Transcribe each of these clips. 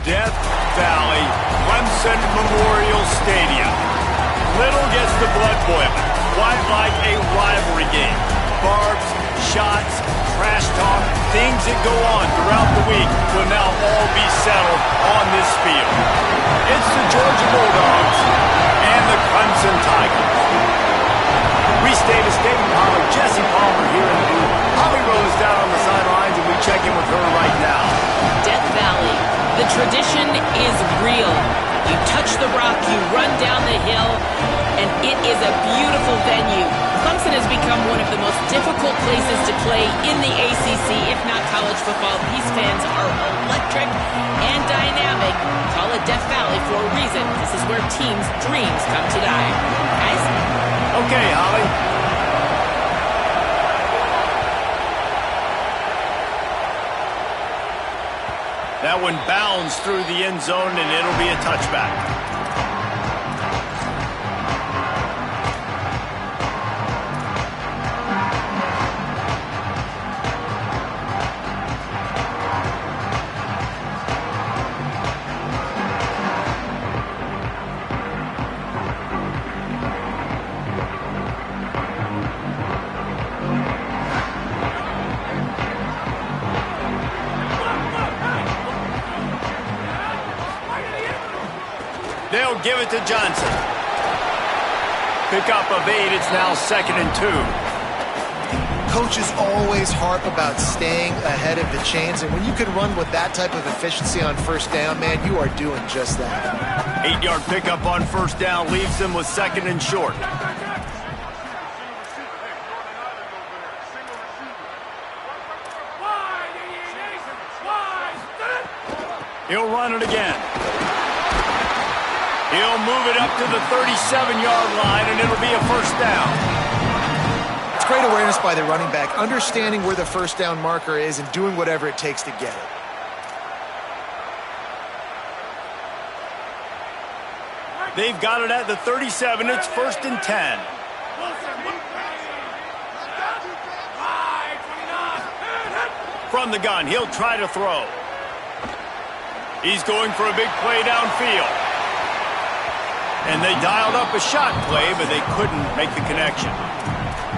Death Valley Clemson Memorial Stadium. Little gets the blood boiling, quite like a rivalry game. Barbs, shots, trash talk, things that go on throughout the week will now all be settled on this field. It's the Georgia Bulldogs and the Clemson Tigers. Restate a statement caller, Jesse Palmer here in the booth. Holly Rose down on the sidelines, and we check in with her right now. Death Valley, the tradition is real. You touch the rock, you run down the hill, and it is a beautiful venue. Clemson has become one of the most difficult places to play in the ACC, if not college football. These fans are electric and dynamic. Call it Death Valley for a reason. This is where teams' dreams come to die. Guys? Okay, Holly. That one bounds through the end zone, and it'll be a touchback. They'll give it to Johnson. Pick up of 8. It's now 2nd and 2. Coaches always harp about staying ahead of the chains, and when you can run with that type of efficiency on first down, man, you are doing just that. 8-yard pickup on first down leaves them with 2nd and short. He'll run it again. He'll move it up to the 37-yard line, and it'll be a first down. It's great awareness by the running back, understanding where the first down marker is and doing whatever it takes to get it. They've got it at the 37. It's 1st and 10. From the gun, he'll try to throw. He's going for a big play downfield. And they dialed up a shot play, but they couldn't make the connection.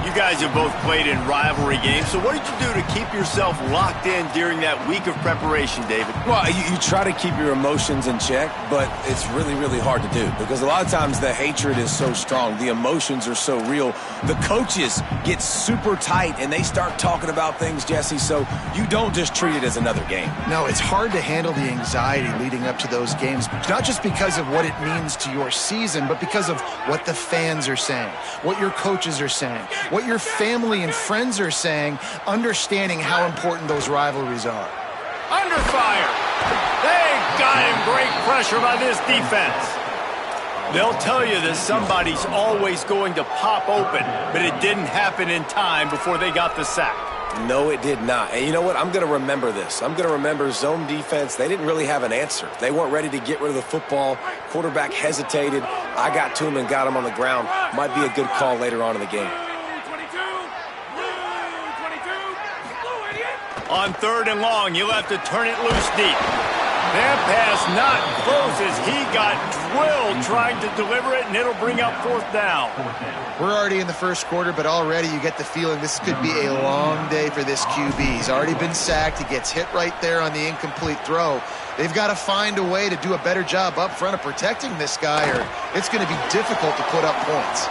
You guys have both played in rivalry games, so what did you do to keep yourself locked in during that week of preparation, David? Well, you try to keep your emotions in check, but it's really, really hard to do because a lot of times the hatred is so strong. The emotions are so real. The coaches get super tight, and they start talking about things, Jesse, so you don't just treat it as another game. No, it's hard to handle the anxiety leading up to those games, not just because of what it means to your season, but because of what the fans are saying, what your coaches are saying, what your family and friends are saying, understanding how important those rivalries are. Under fire. They got him. Great pressure by this defense. They'll tell you that somebody's always going to pop open, but it didn't happen in time before they got the sack. No, it did not. And you know what? I'm going to remember this. I'm going to remember zone defense. They didn't really have an answer. They weren't ready to get rid of the football. Quarterback hesitated. I got to him and got him on the ground. Might be a good call later on in the game. On 3rd and long, you'll have to turn it loose deep. That pass not close as he got drilled trying to deliver it, and it'll bring up 4th down. We're already in the first quarter, but already you get the feeling this could be a long day for this QB. He's already been sacked. He gets hit right there on the incomplete throw. They've got to find a way to do a better job up front of protecting this guy, or it's going to be difficult to put up points.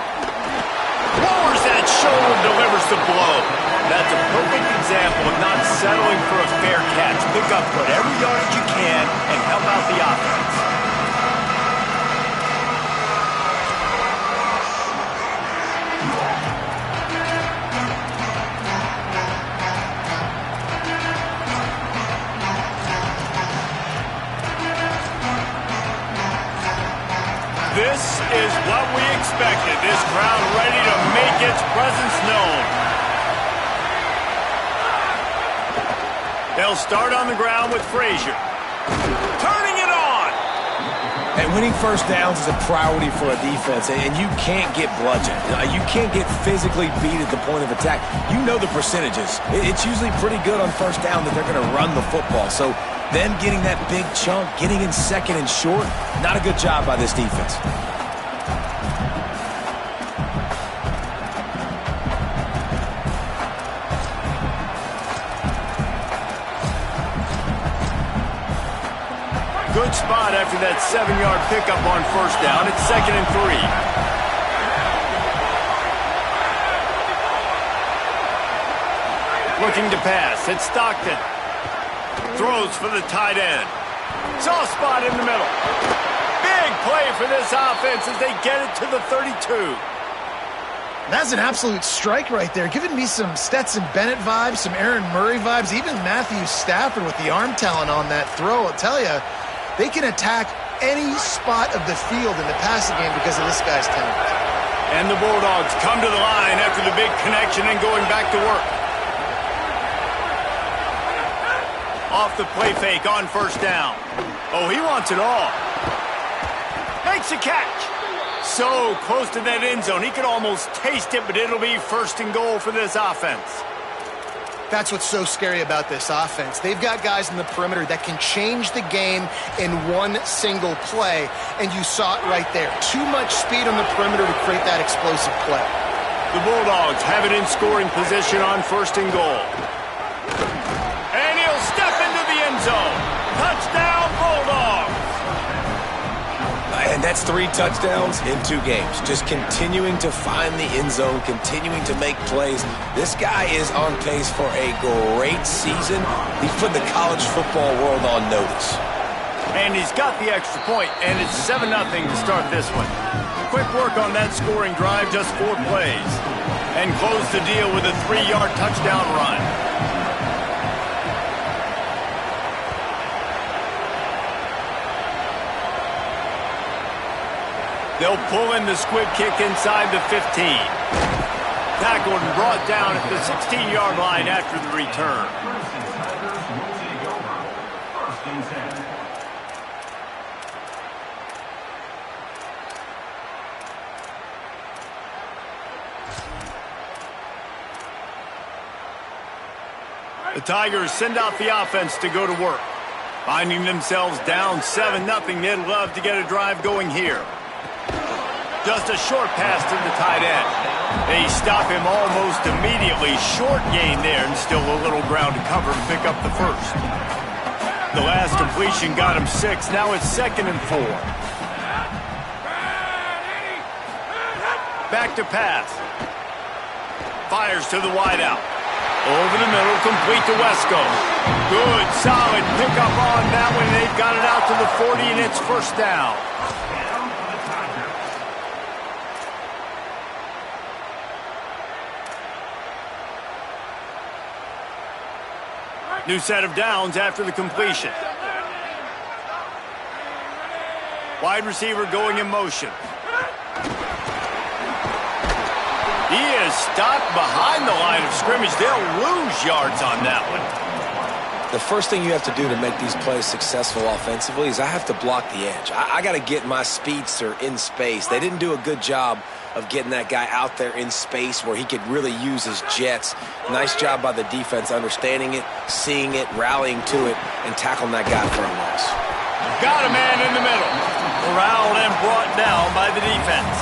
Lowers that shoulder, delivers the blow. That's a perfect example of not settling for a fair catch. Pick up whatever yardage you can and help out the offense. This is what we expected. This crowd ready to make its presence known. They'll start on the ground with Frazier. Turning it on! And winning first downs is a priority for a defense, and you can't get bludgeoned. You can't get physically beat at the point of attack. You know the percentages. It's usually pretty good on first down that they're going to run the football. So Them getting that big chunk, getting in second and short, not a good job by this defense. Good spot after that 7-yard pickup on first down. It's 2nd and 3. Looking to pass. It's Stockton. Throws for the tight end. Soft spot in the middle. Big play for this offense as they get it to the 32. That's an absolute strike right there, giving me some Stetson Bennett vibes, some Aaron Murray vibes, even Matthew Stafford with the arm talent on that throw. I'll tell you, they can attack any spot of the field in the passing game because of this guy's talent. And the Bulldogs come to the line after the big connection and going back to work. Off the play fake on first down. Oh, he wants it all. Makes a catch. So close to that end zone. He could almost taste it, but it'll be 1st and goal for this offense. That's what's so scary about this offense. They've got guys in the perimeter that can change the game in one single play, and you saw it right there. Too much speed on the perimeter to create that explosive play. The Bulldogs have it in scoring position on 1st and goal. And he'll step into the end zone. Touchdown, Bulldogs! And that's 3 touchdowns in 2 games. Just continuing to find the end zone, continuing to make plays. This guy is on pace for a great season. He's put the college football world on notice. And he's got the extra point, and it's 7-0 to start this one. Quick work on that scoring drive, just 4 plays. And close the deal with a 3-yard touchdown run. They'll pull in the squib kick inside the 15. Tackled and brought down at the 16-yard line after the return. The Tigers send out the offense to go to work. Finding themselves down 7-0, they'd love to get a drive going here. Just a short pass to the tight end. They stop him almost immediately. Short gain there and still a little ground to cover and pick up the first. The last completion got him 6. Now it's 2nd and 4. Back to pass. Fires to the wideout. Over the middle, complete to Wesco. Good, solid pickup on that one. They've got it out to the 40, and it's 1st down. New set of downs after the completion. Wide receiver going in motion. He is stopped behind the line of scrimmage. They'll lose yards on that one. The first thing you have to do to make these plays successful offensively is I have to block the edge. I got to get my speedster in space. They didn't do a good job of getting that guy out there in space where he could really use his jets. Nice job by the defense understanding it, seeing it, rallying to it, and tackling that guy for a loss. Got a man in the middle. Corralled and brought down by the defense.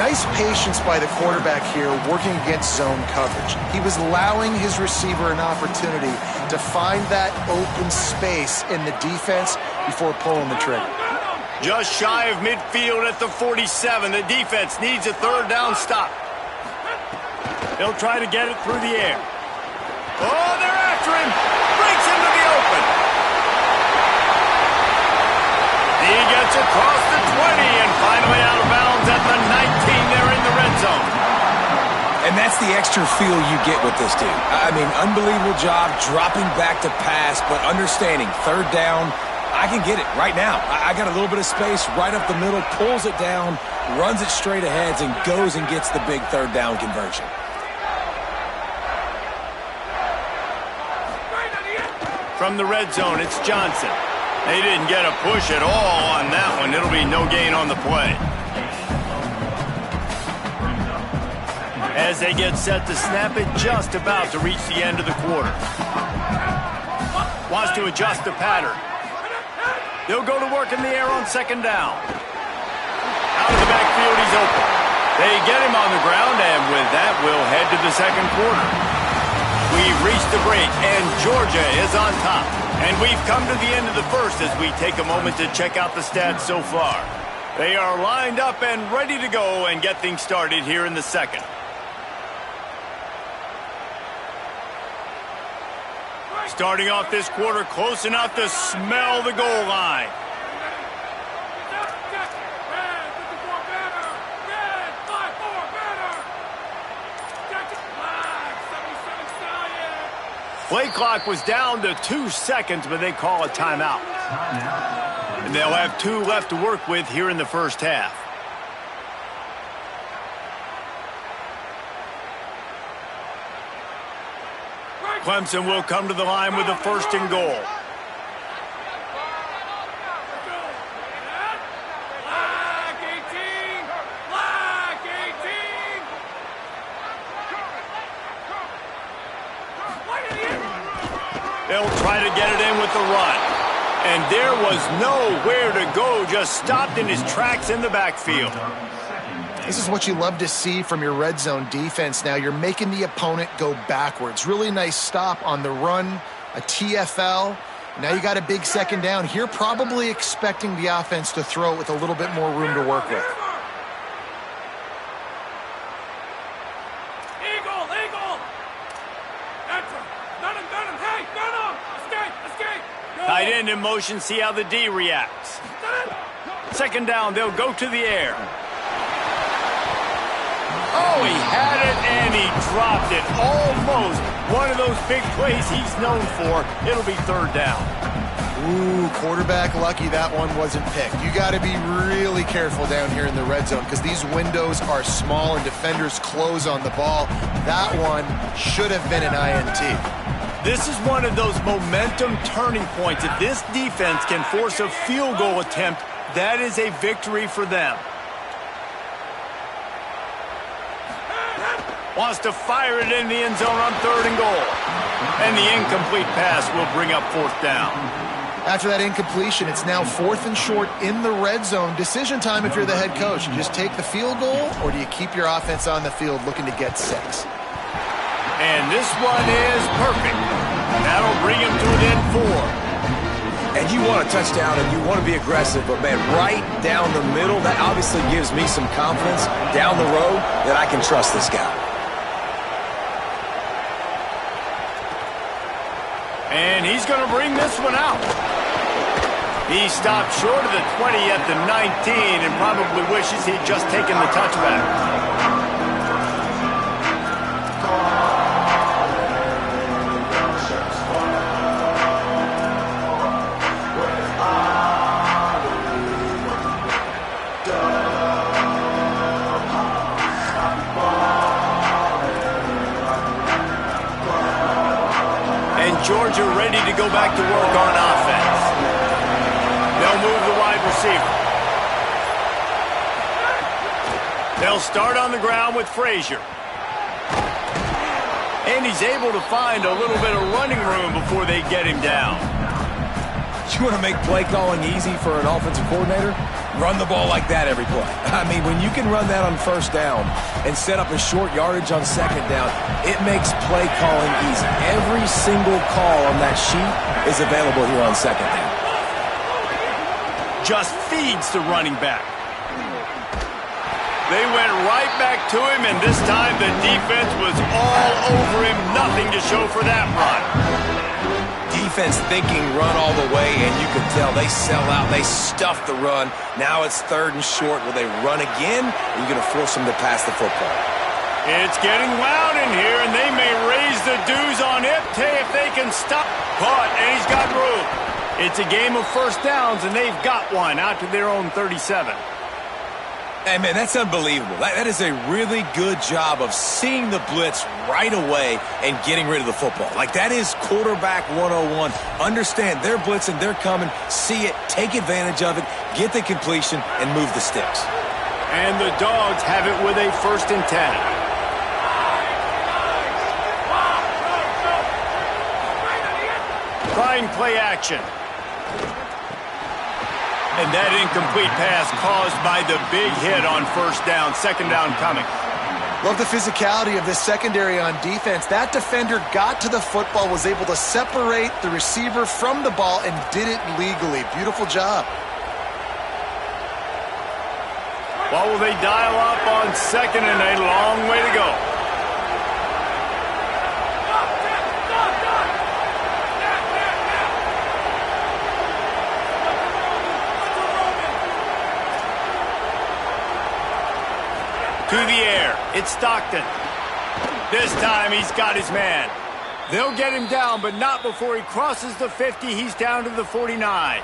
Nice patience by the quarterback here working against zone coverage. He was allowing his receiver an opportunity to find that open space in the defense before pulling the trigger. Just shy of midfield at the 47. The defense needs a 3rd down stop. They'll try to get it through the air. Oh, they're after him. Breaks into the open. He gets across the 20 and finally out of bounds at the 19. They're in the red zone. And that's the extra feel you get with this dude. I mean, unbelievable job dropping back to pass, but understanding 3rd down, I can get it right now. I got a little bit of space right up the middle, pulls it down, runs it straight ahead, and goes and gets the big 3rd down conversion. From the red zone, it's Johnson. They didn't get a push at all on that one. It'll be no gain on the play. As they get set to snap it, just about to reach the end of the quarter. Wants to adjust the pattern. They'll go to work in the air on second down. Out of the backfield, he's open. They get him on the ground, and with that, we'll head to the second quarter. We've reached the break, and Georgia is on top. And we've come to the end of the first as we take a moment to check out the stats so far. They are lined up and ready to go and get things started here in the second. Starting off this quarter close enough to smell the goal line. Play clock was down to 2 seconds, but they call a timeout. And they'll have 2 left to work with here in the first half. Clemson will come to the line with a first and goal. They'll try to get it in with the run. And there was nowhere to go, just stopped in his tracks in the backfield. This is what you love to see from your red zone defense now. You're making the opponent go backwards. Really nice stop on the run, a TFL. Now you got a big second down. Here probably expecting the offense to throw it with a little bit more room to work with. Tight end in motion, see how the D reacts. Second down, they'll go to the air. Oh, he had it and he dropped it. Almost one of those big plays he's known for. It'll be third down. Ooh, quarterback lucky that one wasn't picked. You got to be really careful down here in the red zone because these windows are small and defenders close on the ball. That one should have been an INT. This is one of those momentum turning points. If this defense can force a field goal attempt, that is a victory for them. Wants to fire it in the end zone on third and goal. And the incomplete pass will bring up fourth down. After that incompletion, it's now 4th and short in the red zone. Decision time if you're the head coach. You just take the field goal, or do you keep your offense on the field looking to get 6? And this one is perfect. That'll bring him to an end 4. And you want a touchdown and you want to be aggressive, but man, right down the middle, that obviously gives me some confidence down the road that I can trust this guy. And he's going to bring this one out. He stopped short of the 20 at the 19 and probably wishes he'd just taken the touchback. Georgia ready to go back to work on offense. They'll move the wide receiver. They'll start on the ground with Frazier. And he's able to find a little bit of running room before they get him down. You want to make play calling easy for an offensive coordinator? Run the ball like that every play. I mean, when you can run that on first down and set up a short yardage on second down, it makes play calling easy. Every single call on that sheet is available here on second down. Just feeds the running back. They went right back to him, and this time the defense was all over him. Nothing to show for that run. Defense thinking run all the way, and you can tell they sell out. They stuff the run. Now it's third and short. Will they run again, or are you going to force them to pass the football? It's getting loud in here, and they may raise the dues on Ncaa if they can stop. Caught, and he's got room. It's a game of first downs, and they've got one out to their own 37. Hey, man, that's unbelievable. That is a really good job of seeing the blitz right away and getting rid of the football. Like, that is quarterback 101. Understand they're blitzing, they're coming, see it, take advantage of it, get the completion, and move the sticks. And the Dogs have it with a 1st and 10. Try showing play action. And that incomplete pass caused by the big hit on first down. Second down coming. Love the physicality of this secondary on defense. That defender got to the football, was able to separate the receiver from the ball, and did it legally. Beautiful job. What will they dial up on second and a long way to go? To the air, it's Stockton. This time he's got his man. They'll get him down, but not before he crosses the 50. He's down to the 49.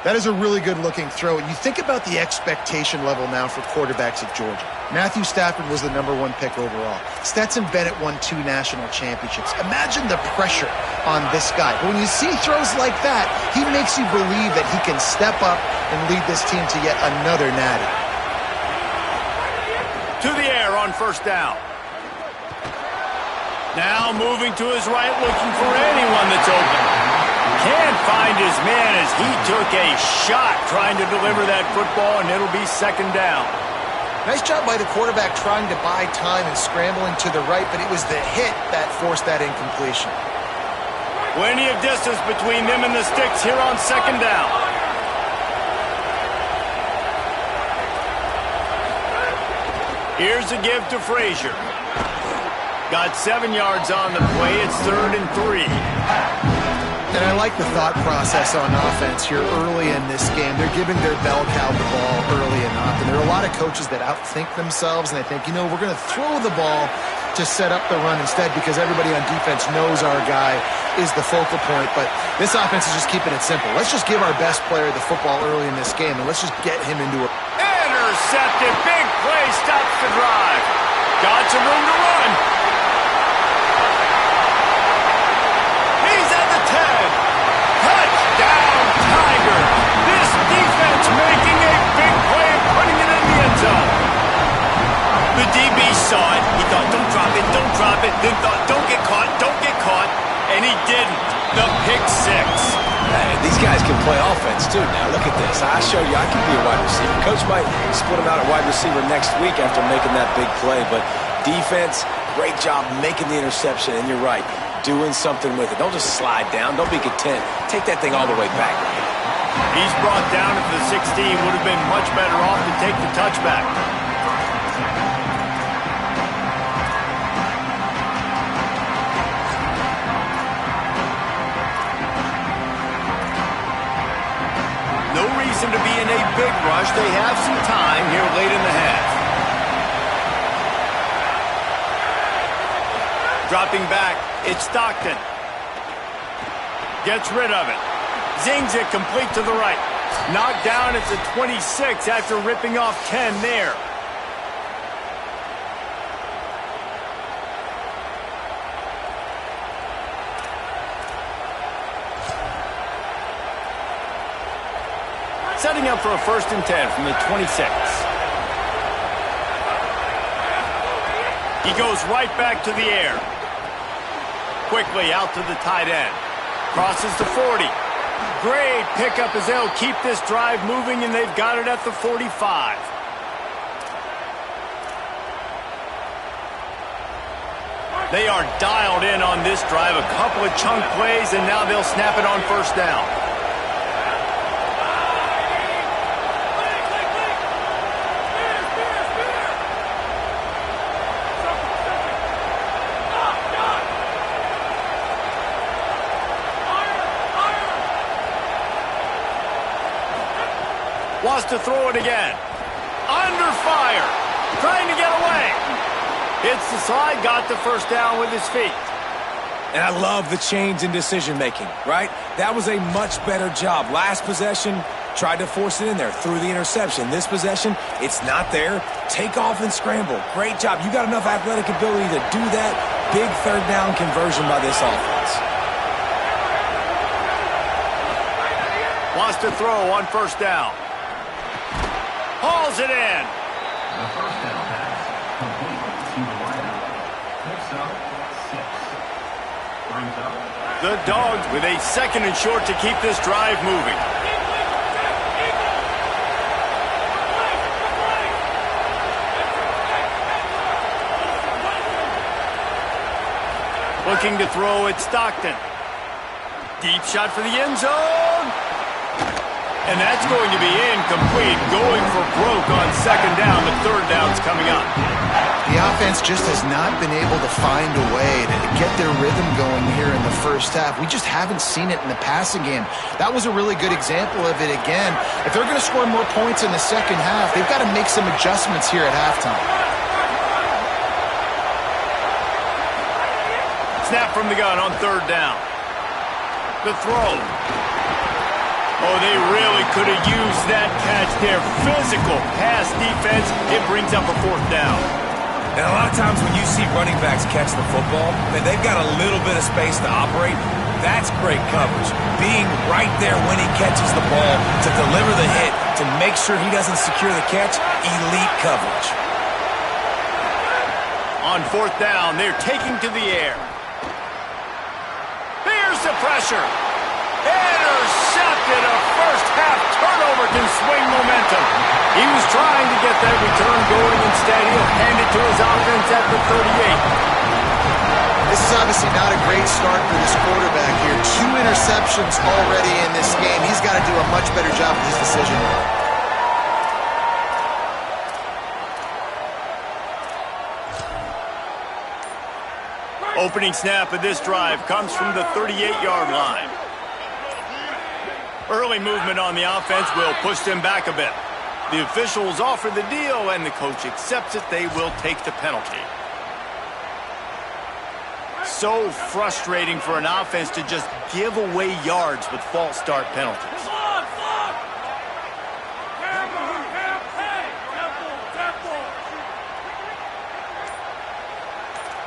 That is a really good-looking throw. And you think about the expectation level now for quarterbacks at Georgia. Matthew Stafford was the #1 pick overall. Stetson Bennett won 2 national championships. Imagine the pressure on this guy. But when you see throws like that, he makes you believe that he can step up and lead this team to yet another natty. To the air on first down. Now moving to his right, looking for anyone that's open. Can't find his man as he took a shot trying to deliver that football, and it'll be second down. Nice job by the quarterback trying to buy time and scrambling to the right, but it was the hit that forced that incompletion. Plenty of distance between them and the sticks here on second down. Here's a give to Frazier. Got 7 yards on the play. It's 3rd and 3. And I like the thought process on offense here early in this game. They're giving their bell cow the ball early and often. There are a lot of coaches that outthink themselves, and they think, you know, we're going to throw the ball to set up the run instead because everybody on defense knows our guy is the focal point. But this offense is just keeping it simple. Let's just give our best player the football early in this game, and let's just get him into a... Intercepted. Big play. Stops the drive. Got some room to run. He's at the 10. Touchdown, Tiger. This defense making a big play and putting it in the end zone. The DB saw it. He thought, don't drop it, don't drop it. Then thought, don't get caught, don't get caught. And he didn't. The pick six. Hey, these guys can play offense, too. Now, look at this. I showed you I can be a wide receiver. Coach might split him out at wide receiver next week after making that big play. But defense, great job making the interception. And you're right, doing something with it. Don't just slide down. Don't be content. Take that thing all the way back. He's brought down at the 16. Would have been much better off to take the touchback. No reason to be in a big rush. They have some time here late in the half. Dropping back, it's Stockton. Gets rid of it. Zings it complete to the right. Knocked down at the 26 after ripping off 10 there. Setting up for a 1st and 10 from the 26. He goes right back to the air. Quickly out to the tight end. Crosses the 40. Great pickup as they'll keep this drive moving, and they've got it at the 45. They are dialed in on this drive. A couple of chunk plays, and now they'll snap it on 1st down. Wants to throw it again. Under fire. Trying to get away. Hits the slide, got the 1st down with his feet. And I love the change in decision-making, right? That was a much better job. Last possession, tried to force it in there, threw the interception. This possession, it's not there. Take off and scramble. Great job. You got enough athletic ability to do that. Big 3rd down conversion by this offense. Wants to throw on 1st down. Hauls it in. The 1st down pass complete to the wideout. Next up, 6. The Dogs with a 2nd and short to keep this drive moving. Looking to throw at Stockton. Deep shot for the end zone. And that's going to be incomplete. Going for broke on 2nd down. The 3rd down's coming up. The offense just has not been able to find a way to get their rhythm going here in the first half. We just haven't seen it in the passing game. That was a really good example of it again. If they're going to score more points in the second half, they've got to make some adjustments here at halftime. Snap from the gun on 3rd down. The throw. Oh, they really could have used that catch there. Physical pass defense. It brings up a 4th down. And a lot of times when you see running backs catch the football, man, they've got a little bit of space to operate. That's great coverage. Being right there when he catches the ball to deliver the hit, to make sure he doesn't secure the catch, elite coverage. On 4th down, they're taking to the air. Here's the pressure. Intercepted. A first-half turnover can swing momentum. He was trying to get that return going. Instead, he'll hand it to his offense at the 38. This is obviously not a great start for this quarterback here. 2 interceptions already in this game. He's got to do a much better job with his decision. Opening snap of this drive comes from the 38-yard line. Early movement on the offense will push them back a bit. The officials offer the deal, and the coach accepts it. They will take the penalty. So frustrating for an offense to just give away yards with false start penalties.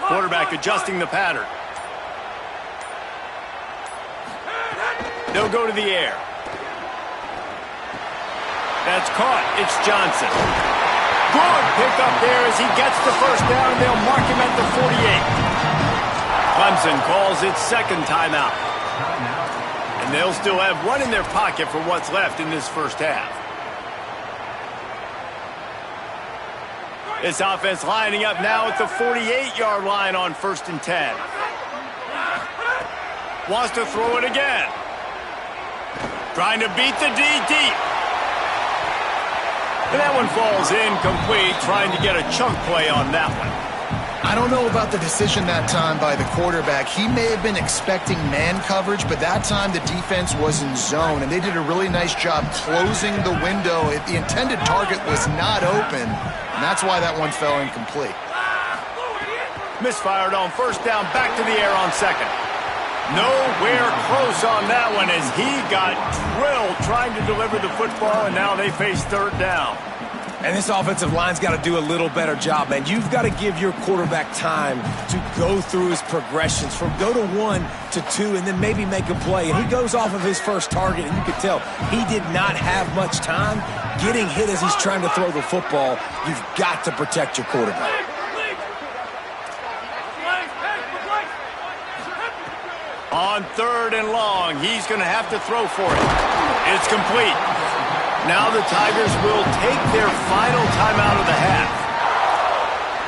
Quarterback adjusting the pattern. They'll go to the air. That's caught. It's Johnson. Good pickup there as he gets the 1st down. They'll mark him at the 48. Clemson calls its 2nd timeout. And they'll still have one in their pocket for what's left in this first half. This offense lining up now at the 48-yard line on 1st and 10. Wants to throw it again. Trying to beat the D deep. And that one falls incomplete, trying to get a chunk play on that one. I don't know about the decision that time by the quarterback. He may have been expecting man coverage, but that time the defense was in zone, and they did a really nice job closing the window. The intended target was not open, and that's why that one fell incomplete. Misfired on 1st down, back to the air on 2nd. Nowhere close on that one as he got drilled trying to deliver the football, and now they face 3rd down. And this offensive line's got to do a little better job, man. You've got to give your quarterback time to go through his progressions from go to 1 to 2 and then maybe make a play. And he goes off of his first target, and you can tell he did not have much time getting hit as he's trying to throw the football. You've got to protect your quarterback. On 3rd and long, he's going to have to throw for it. It's complete. Now the Tigers will take their final timeout of the half.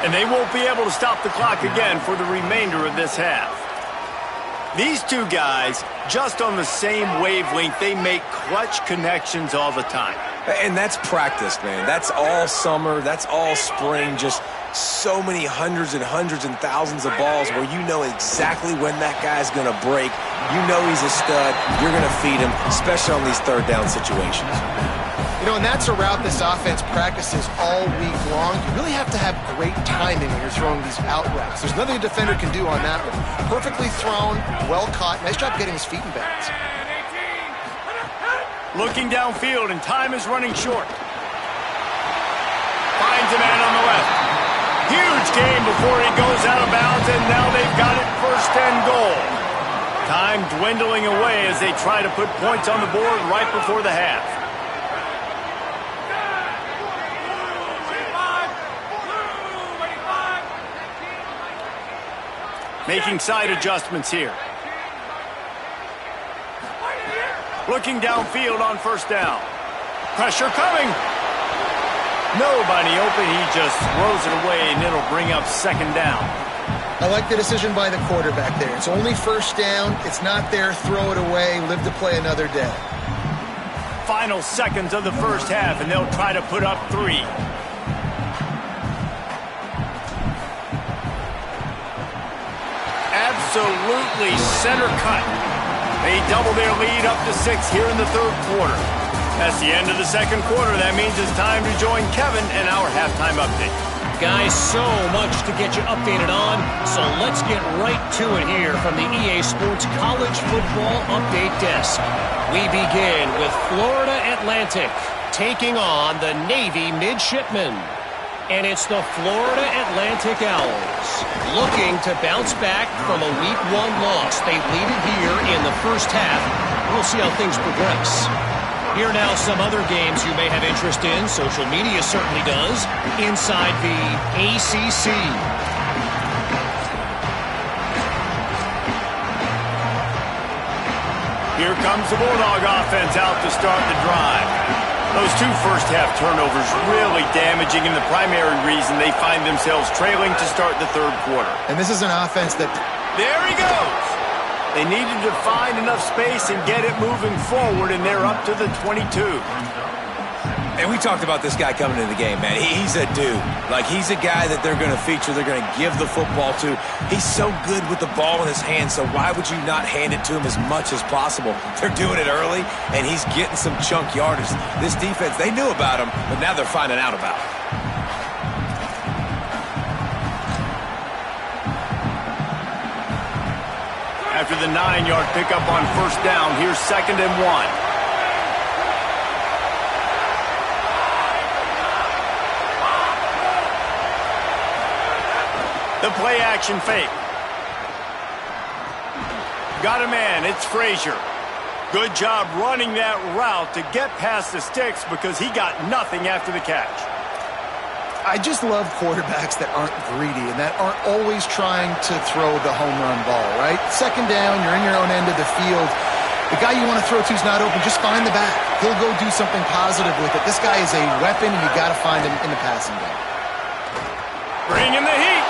And they won't be able to stop the clock again for the remainder of this half. These two guys, just on the same wavelength, they make clutch connections all the time. And that's practice, man. That's all summer. That's all spring. Just so many hundreds and thousands of balls where you know exactly when that guy's going to break. You know he's a stud. You're going to feed him, especially on these 3rd down situations. You know, and that's a route this offense practices all week long. You really have to have great timing when you're throwing these out routes. There's nothing a defender can do on that one. Perfectly thrown, well caught. Nice job getting his feet in bounds. Looking downfield, and time is running short. Finds a man on the left. Huge game before he goes out of bounds, and now they've got it 1st and goal. Time dwindling away as they try to put points on the board right before the half. Making side adjustments here. Looking downfield on first down. Pressure coming. Nobody open. He just throws it away, and it'll bring up second down. I like the decision by the quarterback there. It's only first down. It's not there. Throw it away. Live to play another day. Final seconds of the first half, and they'll try to put up 3. Absolutely center cut. They double their lead up to 6 here in the third quarter. That's the end of the second quarter. That means it's time to join Kevin and our halftime update. Guys, so much to get you updated on, so let's get right to it here from the EA Sports College Football Update Desk. We begin with Florida Atlantic taking on the Navy Midshipmen. And it's the Florida Atlantic Owls looking to bounce back from a Week 1 loss. They lead it here in the first half. We'll see how things progress. Here now some other games you may have interest in. Social media certainly does. Inside the ACC. Here comes the Bulldog offense out to start the drive. Those 2 first-half turnovers really damaging, and the primary reason they find themselves trailing to start the third quarter. And this is an offense that... There he goes! They needed to find enough space and get it moving forward, and they're up to the 22. And we talked about this guy coming into the game, man. He's a dude. Like, he's a guy that they're going to feature, they're going to give the football to. He's so good with the ball in his hand, so why would you not hand it to him as much as possible? They're doing it early, and he's getting some chunk yardage. This defense, they knew about him, but now they're finding out about him. After the 9-yard pickup on first down, here's 2nd and 1. The play action fake. Got a man, it's Frazier. Good job running that route to get past the sticks because he got nothing after the catch. I just love quarterbacks that aren't greedy and that aren't always trying to throw the home run ball, right? Second down, you're in your own end of the field. The guy you want to throw to is not open. Just find the back. He'll go do something positive with it. This guy is a weapon, and you got to find him in the passing game. Bringing the heat.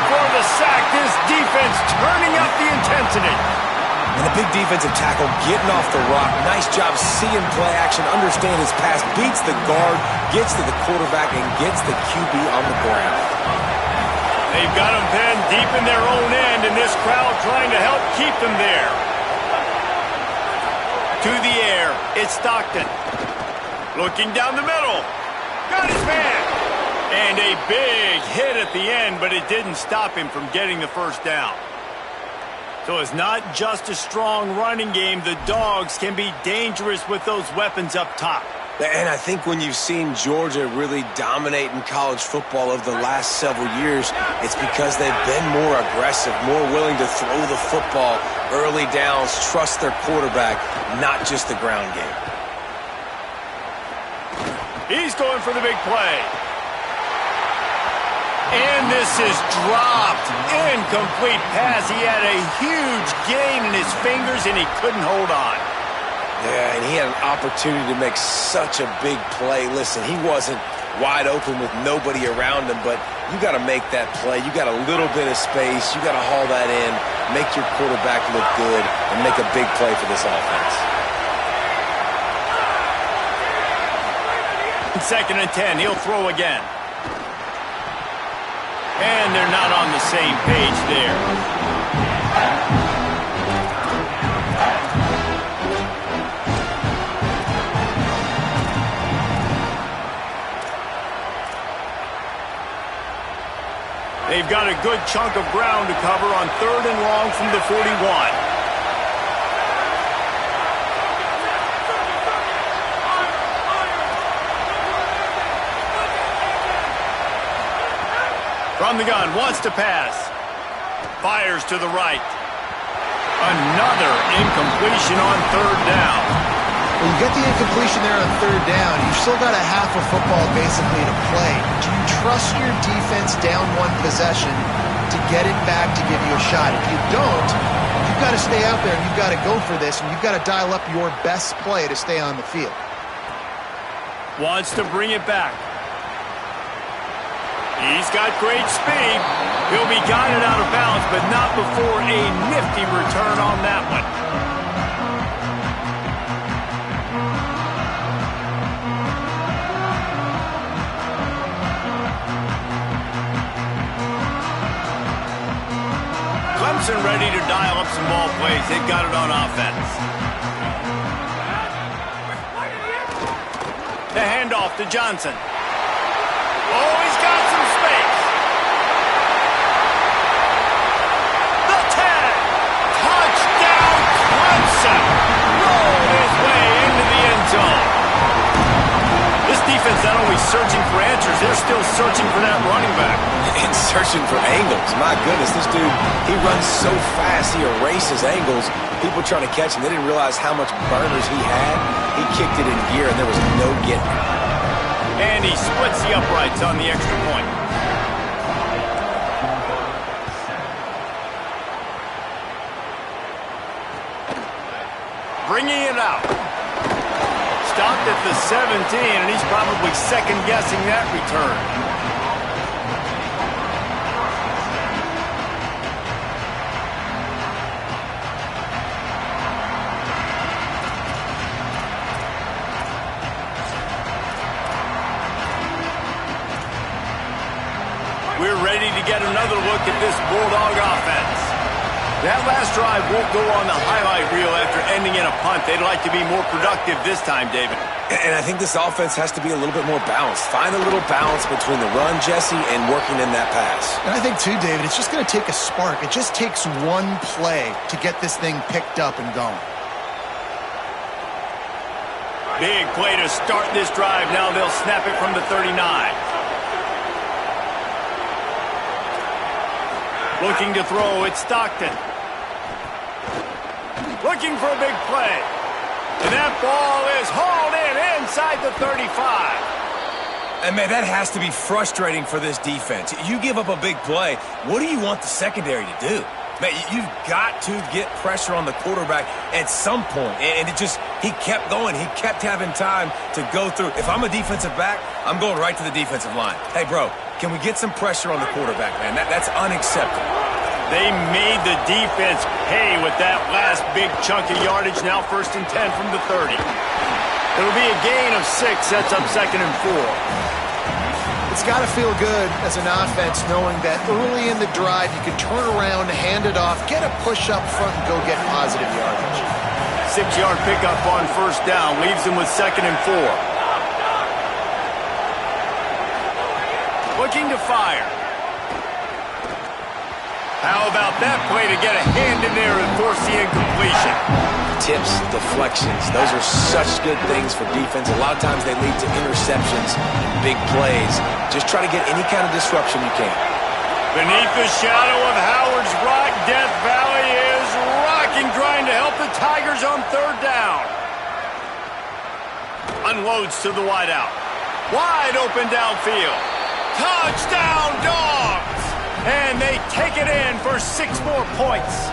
For the sack, this defense turning up the intensity. And a big defensive tackle getting off the rock. Nice job seeing play action, understand his pass, beats the guard, gets to the quarterback, and gets the QB on the ground. They've got him pinned deep in their own end, and this crowd trying to help keep them there. To the air, it's Stockton. Looking down the middle. Got his man. And a big hit at the end, but it didn't stop him from getting the first down. So it's not just a strong running game. The Dogs can be dangerous with those weapons up top. And I think when you've seen Georgia really dominate in college football over the last several years, it's because they've been more aggressive, more willing to throw the football, early downs, trust their quarterback, not just the ground game. He's going for the big play. And this is dropped. Incomplete pass. He had a huge gain in his fingers, and he couldn't hold on. Yeah, and he had an opportunity to make such a big play. Listen, he wasn't wide open with nobody around him, but you got to make that play. You got a little bit of space. You got to haul that in, make your quarterback look good, and make a big play for this offense. 2nd and 10. He'll throw again. And they're not on the same page there. They've got a good chunk of ground to cover on 3rd and long from the 41. From the gun, wants to pass. Fires to the right. Another incompletion on 3rd down. Well, you get the incompletion there on 3rd down. You've still got a half of football basically to play. Do you trust your defense down one possession to get it back to give you a shot. If you don't, you've got to stay out there and you've got to go for this, and you've got to dial up your best play to stay on the field. Wants to bring it back. He's got great speed. He'll be guided out of bounds, but not before a nifty return on that one. Clemson ready to dial up some ball plays. They've got it on offense. The handoff to Johnson. Oh, he's got some space. The 10. Touchdown, Clemson. Rolled his way into the end zone. This defense not only searching for answers, they're still searching for that running back. And searching for angles. My goodness, this dude, he runs so fast, he erases angles. People trying to catch him, they didn't realize how much burners he had. He kicked it in gear, and there was no getting it. And he splits the uprights on the extra point. Bringing it out. Stopped at the 17, and he's probably second-guessing that return. We're ready to get another look at this Bulldog offense. That last drive won't go on the highlight reel after ending in a punt. They'd like to be more productive this time, David. And I think this offense has to be a little bit more balanced. Find a little balance between the run, Jesse, and working in that pass. And I think, too, David, it's just going to take a spark. It just takes one play to get this thing picked up and going. Big play to start this drive. Now they'll snap it from the 39. Looking to throw, it's Stockton. Looking for a big play. And that ball is hauled in inside the 35. And, man, that has to be frustrating for this defense. You give up a big play, what do you want the secondary to do? Man, you've got to get pressure on the quarterback at some point. And he kept going. He kept having time to go through. If I'm a defensive back, I'm going right to the defensive line. Hey, bro, can we get some pressure on the quarterback, man? That's unacceptable. They made the defense pay with that last big chunk of yardage. Now 1st and 10 from the 30. It'll be a gain of 6. Sets up 2nd and 4. It's got to feel good as an offense knowing that early in the drive you can turn around, hand it off, get a push up front, and go get positive yardage. 6-yard pickup on 1st down. Leaves them with 2nd and 4. Looking to fire. How about that play to get a hand in there and force the incompletion? Tips, deflections, those are such good things for defense. A lot of times they lead to interceptions, big plays. Just try to get any kind of disruption you can. Beneath the shadow of Howard's Rock, Death Valley is rocking, trying to help the Tigers on 3rd down. Unloads to the wideout. Wide open downfield. Touchdown, Dogs! And they take it in for 6 more points.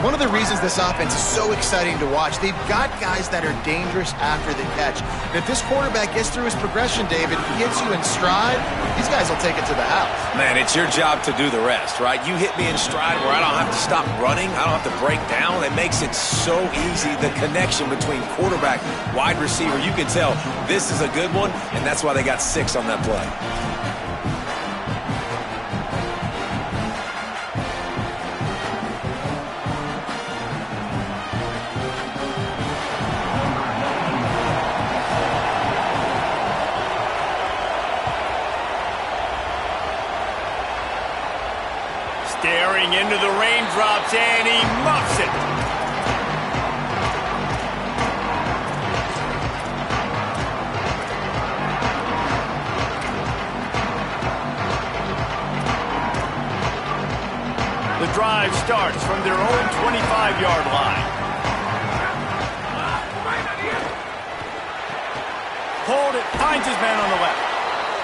One of the reasons this offense is so exciting to watch, they've got guys that are dangerous after the catch. And if this quarterback gets through his progression, David, gets you in stride, these guys will take it to the house. Man, it's your job to do the rest, right? You hit me in stride where I don't have to stop running. I don't have to break down. It makes it so easy. The connection between quarterback, wide receiver, you can tell this is a good one, and that's why they got 6 on that play. Staring into the raindrops, and he muffs it. The drive starts from their own 25-yard line. Hold it, finds his man on the left.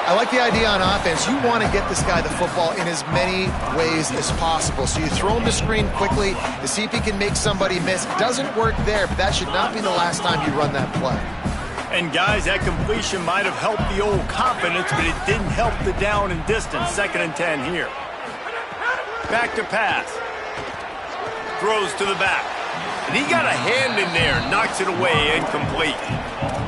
I like the idea on offense. You want to get this guy the football in as many ways as possible. So you throw him the screen quickly to see if he can make somebody miss. Doesn't work there, but that should not be the last time you run that play. And guys, that completion might have helped the old confidence, but it didn't help the down and distance. 2nd and 10 here. Back to pass. Throws to the back. And he got a hand in there, knocks it away, incomplete.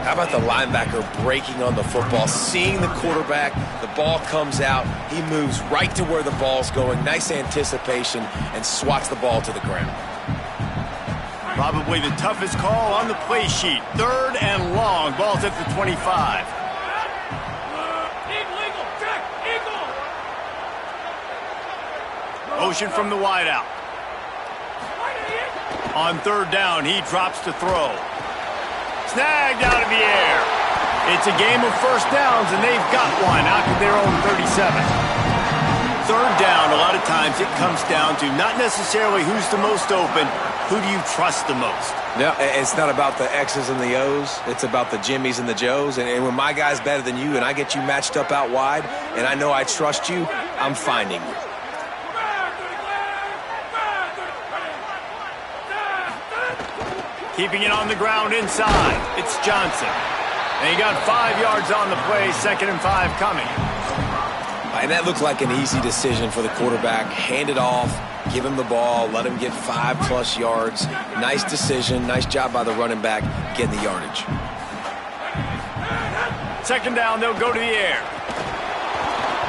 How about the linebacker breaking on the football, seeing the quarterback, the ball comes out, he moves right to where the ball's going, nice anticipation, and swats the ball to the ground. Probably the toughest call on the play sheet. 3rd and long, ball's at the 25. Motion from the wideout. On 3rd down, he drops to throw. Snagged out of the air. It's a game of first downs, and they've got one out to their own 37. 3rd down, a lot of times it comes down to not necessarily who's the most open, who do you trust the most? No, it's not about the X's and the O's. It's about the Jimmys and the Joes. And when my guy's better than you and I get you matched up out wide, and I know I trust you, I'm finding you. Keeping it on the ground inside. It's Johnson. And he got 5 yards on the play, 2nd and 5 coming. And that looked like an easy decision for the quarterback. Hand it off, give him the ball, let him get 5+ yards. Nice decision, nice job by the running back getting the yardage. 2nd down, they'll go to the air.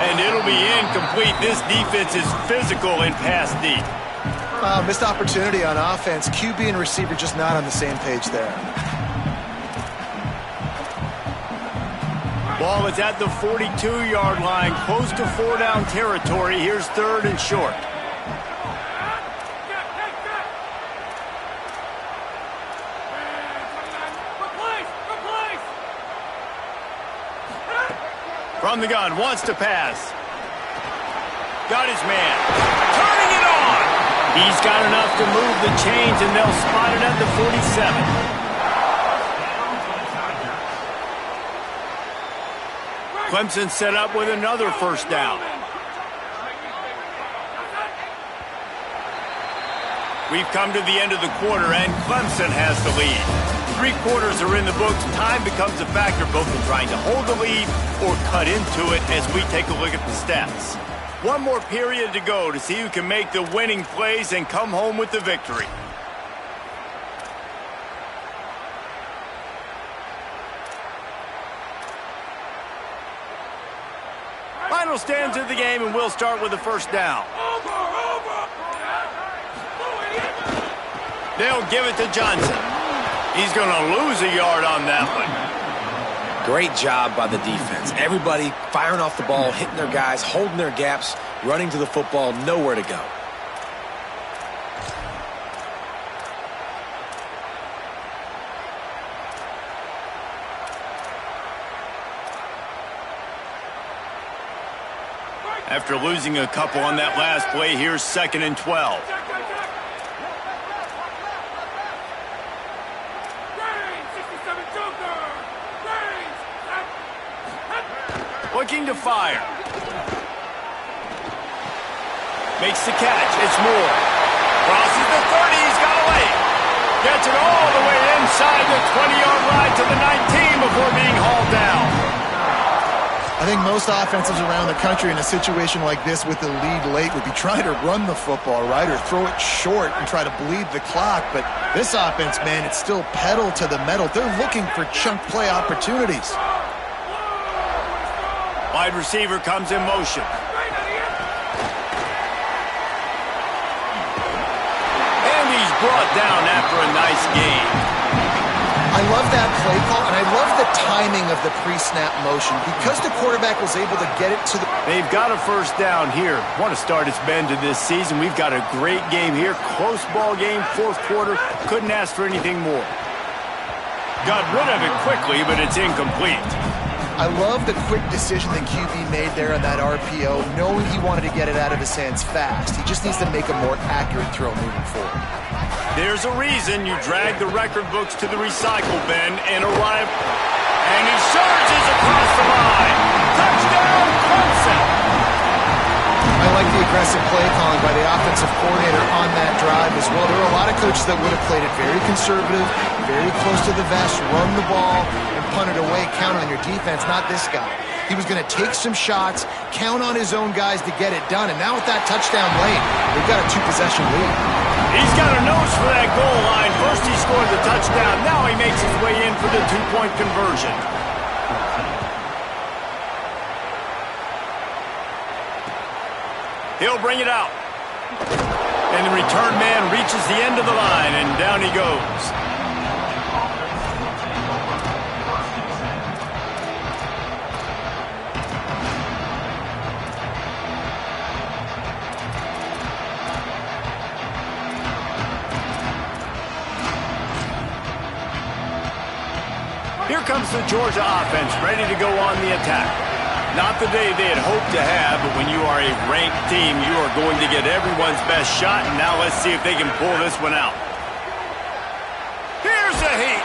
And it'll be incomplete. This defense is physical in pass deep. Missed opportunity on offense. QB and receiver just not on the same page there. Ball is at the 42-yard line, close to 4-down territory. Here's 3rd and short. From the gun, wants to pass. Got his man. Turning it on. He's got enough to move the chains, and they'll spot it at the 47. Clemson set up with another first down. We've come to the end of the quarter, and Clemson has the lead. 3 quarters are in the books. Time becomes a factor both in trying to hold the lead or cut into it as we take a look at the stats. One more period to go to see who can make the winning plays and come home with the victory. Final stands of the game, and we'll start with the first down. They'll give it to Johnson. He's going to lose a yard on that one. Great job by the defense. Everybody firing off the ball, hitting their guys, holding their gaps, running to the football, nowhere to go. After losing a couple on that last play, here's 2nd and 12. Looking to fire. Makes the catch. It's Moore. Crosses the 30. He's got away. Gets it all the way inside the 20-yard line to the 19 before being hauled down. I think most offenses around the country in a situation like this with the lead late would be trying to run the football, right, or throw it short and try to bleed the clock. But this offense, man, it's still pedal to the metal. They're looking for chunk play opportunities. Wide receiver comes in motion. And he's brought down after a nice gain. I love that play call, and I love the timing of the pre-snap motion because the quarterback was able to get it to the... They've got a first down here. Want to start its bend to this season. We've got a great game here. Close ball game, 4th quarter. Couldn't ask for anything more. Got rid of it quickly, but it's incomplete. I love the quick decision that QB made there on that RPO, knowing he wanted to get it out of his hands fast. He just needs to make a more accurate throw moving forward. There's a reason you drag the record books to the recycle bin and arrive. And he surges across the line. Touchdown! Clemson. I like the aggressive play calling by the offensive coordinator on that drive as well. There were a lot of coaches that would have played it very conservative, very close to the vest, run the ball, and punt it away, count on your defense, not this guy. He was going to take some shots, count on his own guys to get it done, and now with that touchdown late, they've got a 2-possession lead. He's got a nose for that goal line. First he scored the touchdown, now he makes his way in for the 2-point conversion. He'll bring it out. And the return man reaches the end of the line, and down he goes. Here comes the Georgia offense, ready to go on the attack. Not the day they had hoped to have, but when you are a ranked team, you are going to get everyone's best shot, and now let's see if they can pull this one out. Here's a heat.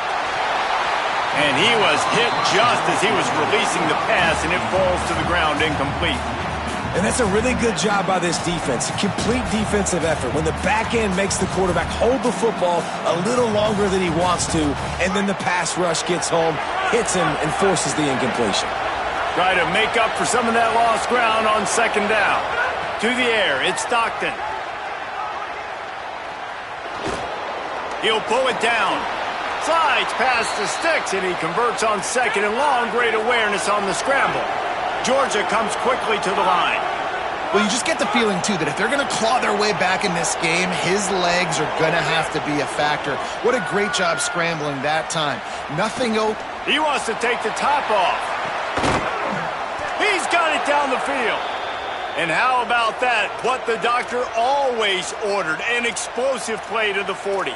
And he was hit just as he was releasing the pass, and it falls to the ground incomplete. And that's a really good job by this defense. A complete defensive effort. When the back end makes the quarterback hold the football a little longer than he wants to, and then the pass rush gets home, hits him, and forces the incompletion. Try to make up for some of that lost ground on second down. To the air, it's Stockton. He'll pull it down. Slides past the sticks, and he converts on second and long. Great awareness on the scramble. Georgia comes quickly to the line. Well, you just get the feeling, too, that if they're going to claw their way back in this game, his legs are going to have to be a factor. What a great job scrambling that time. Nothing open. He wants to take the top off. He's got it down the field. And how about that? What the doctor always ordered, an explosive play to the 40.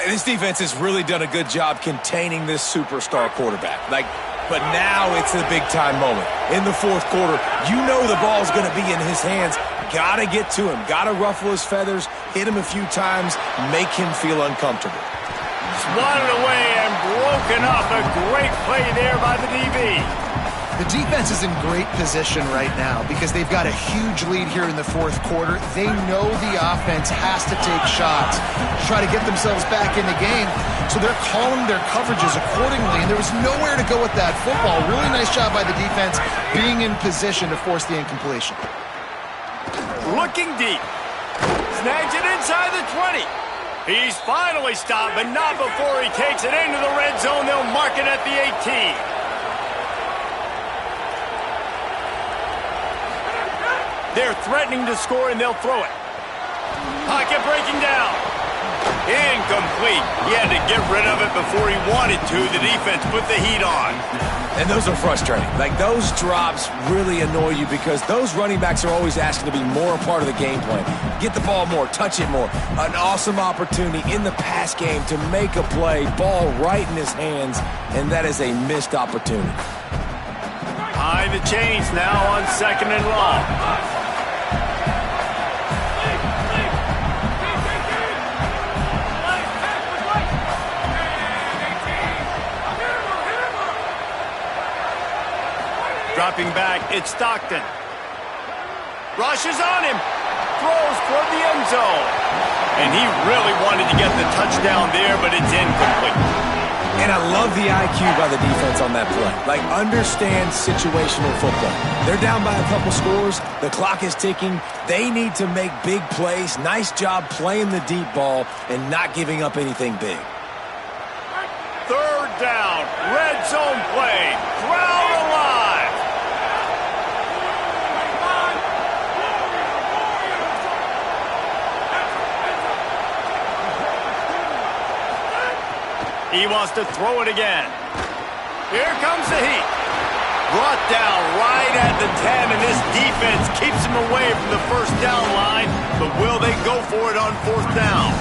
This defense has really done a good job containing this superstar quarterback. But now it's a big-time moment. In the fourth quarter, you know the ball's going to be in his hands. Got to get to him. Got to ruffle his feathers, hit him a few times, make him feel uncomfortable. Swatted away and broken up. A great play there by the DB. The defense is in great position right now because they've got a huge lead here in the fourth quarter. They know the offense has to take shots to try to get themselves back in the game, so they're calling their coverages accordingly, and there was nowhere to go with that football. Really nice job by the defense being in position to force the incompletion. Looking deep. Snags it inside the 20. He's finally stopped, but not before he takes it into the red zone. They'll mark it at the 18. They're threatening to score, and they'll throw it. Pocket breaking down. Incomplete. He had to get rid of it before he wanted to. The defense put the heat on. And those are frustrating. Those drops really annoy you because those running backs are always asking to be more a part of the game plan. Get the ball more, touch it more. An awesome opportunity in the pass game to make a play, ball right in his hands, and that is a missed opportunity. High the chains now on second and long. Dropping back, it's Stockton. Rushes on him. Throws toward the end zone. And he really wanted to get the touchdown there, but it's incomplete. And I love the IQ by the defense on that play. Understand situational football. They're down by a couple scores. The clock is ticking. They need to make big plays. Nice job playing the deep ball and not giving up anything big. Third down. Red zone play. Crowd alive. He wants to throw it again. Here comes the heat. Brought down right at the 10, and this defense keeps him away from the first down line. But will they go for it on fourth down?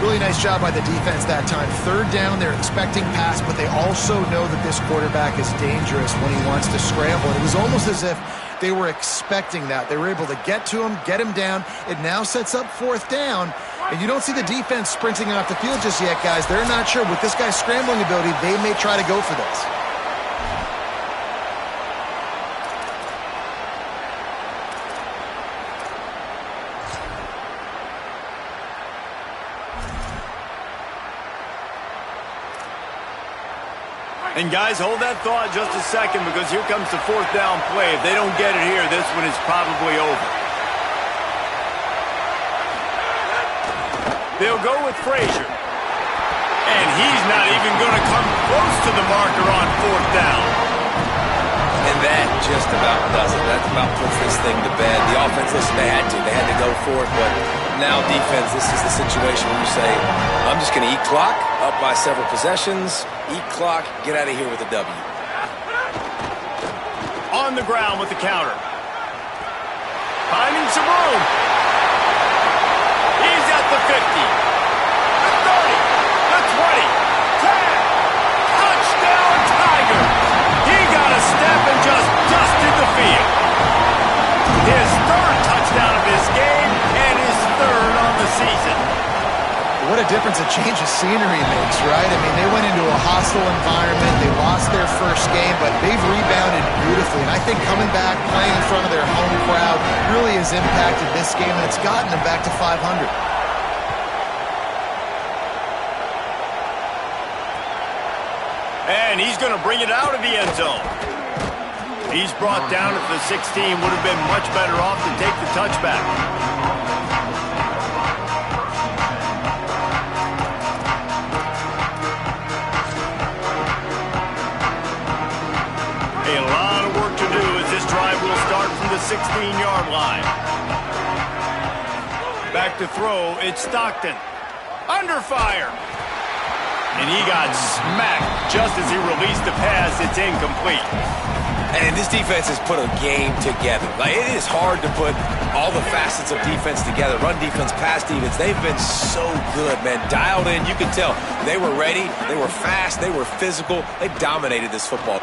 Really nice job by the defense that time. Third down, they're expecting pass, but they also know that this quarterback is dangerous when he wants to scramble. And it was almost as if they were expecting that. They were able to get to him, get him down. It now sets up fourth down. And you don't see the defense sprinting off the field just yet, guys. They're not sure. With this guy's scrambling ability, they may try to go for this. And guys, hold that thought just a second because here comes the fourth down play. If they don't get it here, this one is probably over. They'll go with Frazier. And he's not even going to come close to the marker on fourth down. And that just about does it. That about puts this thing to bed. The offense, listen, they had to go for it, but now defense, this is the situation where you say, I'm just going to eat clock, up by several possessions, eat clock, get out of here with a W. On the ground with the counter. Finding some room. He's at the 50. The 30. The 20. 10. Touchdown, Tiger. He got a step and just dusted the field. His third touchdown of this game and his third on the season. What a difference a change of scenery makes, right? I mean, they went into a hostile environment. They lost their first game, but they've rebounded beautifully. And I think coming back, playing in front of their home crowd really has impacted this game, and it's gotten them back to 500. And he's going to bring it out of the end zone. He's brought down at the 16. Would have been much better off to take the touchback. A lot of work to do as this drive will start from the 16-yard line. Back to throw, it's Stockton. Under fire. And he got smacked just as he released the pass. It's incomplete. And this defense has put a game together. Like, it is hard to put all the facets of defense together. Run defense, pass defense. They've been so good, man. Dialed in. You could tell they were ready. They were fast. They were physical. They dominated this football.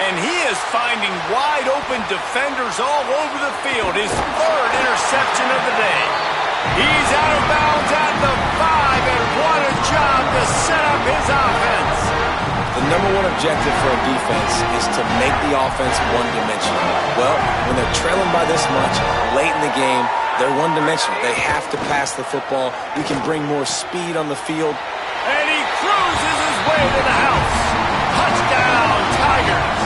And he is finding wide open defenders all over the field. His third interception of the day. He's out of bounds at the 5, and what a job to set up his offense. The number one objective for a defense is to make the offense one-dimensional. Well, when they're trailing by this much, late in the game, they're one-dimensional. They have to pass the football. We can bring more speed on the field. And he cruises his way to the house. Touchdown, Tigers.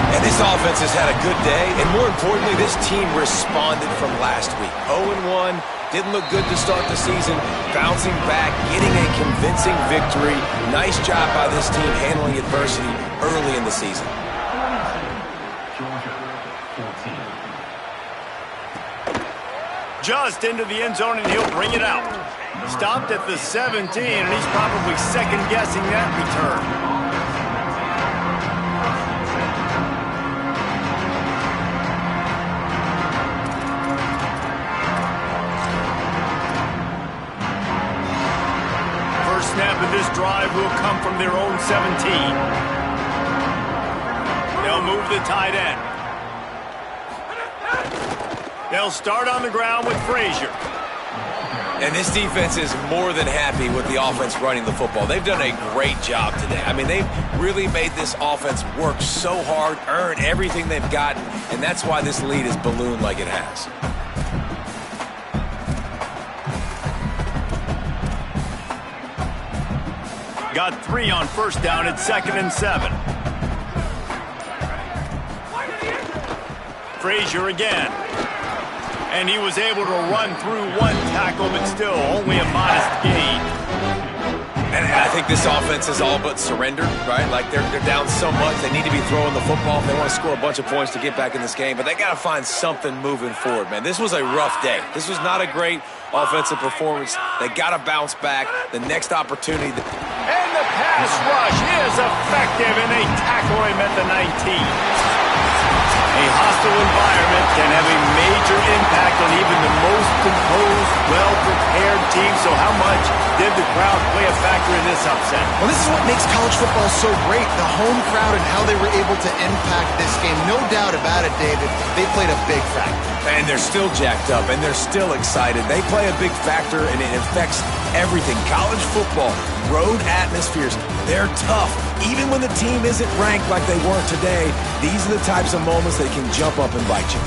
And this offense has had a good day, and more importantly, this team responded from last week. 0-1, didn't look good to start the season, bouncing back, getting a convincing victory. Nice job by this team handling adversity early in the season. Just into the end zone, and he'll bring it out. Stopped at the 17, and he's probably second-guessing that return. Snap of this drive will come from their own 17. They'll move the tight end. They'll start on the ground with Frazier. And this defense is more than happy with the offense running the football. They've done a great job today. I mean, they've really made this offense work so hard, earn everything they've gotten, and that's why this lead is ballooned like it has. Got 3 on first down at 2nd and 7. Frazier again. And he was able to run through one tackle, but still only a modest gain. And I think this offense is all but surrendered, right? Like they're down so much, they need to be throwing the football if they want to score a bunch of points to get back in this game. But they got to find something moving forward, man. This was a rough day. This was not a great offensive performance. They got to bounce back. The next opportunity. And the pass rush is effective, and they tackle him at the 19. A hostile environment can have a major impact on even the most composed, well-prepared team. So how much did the crowd play a factor in this upset? Well, this is what makes college football so great, the home crowd and how they were able to impact this game. No doubt about it, David, they played a big factor. And they're still jacked up, and they're still excited. They play a big factor, and it affects everything. College football, road atmospheres, they're tough. Even when the team isn't ranked like they weren't today, these are the types of moments that can jump up and bite you.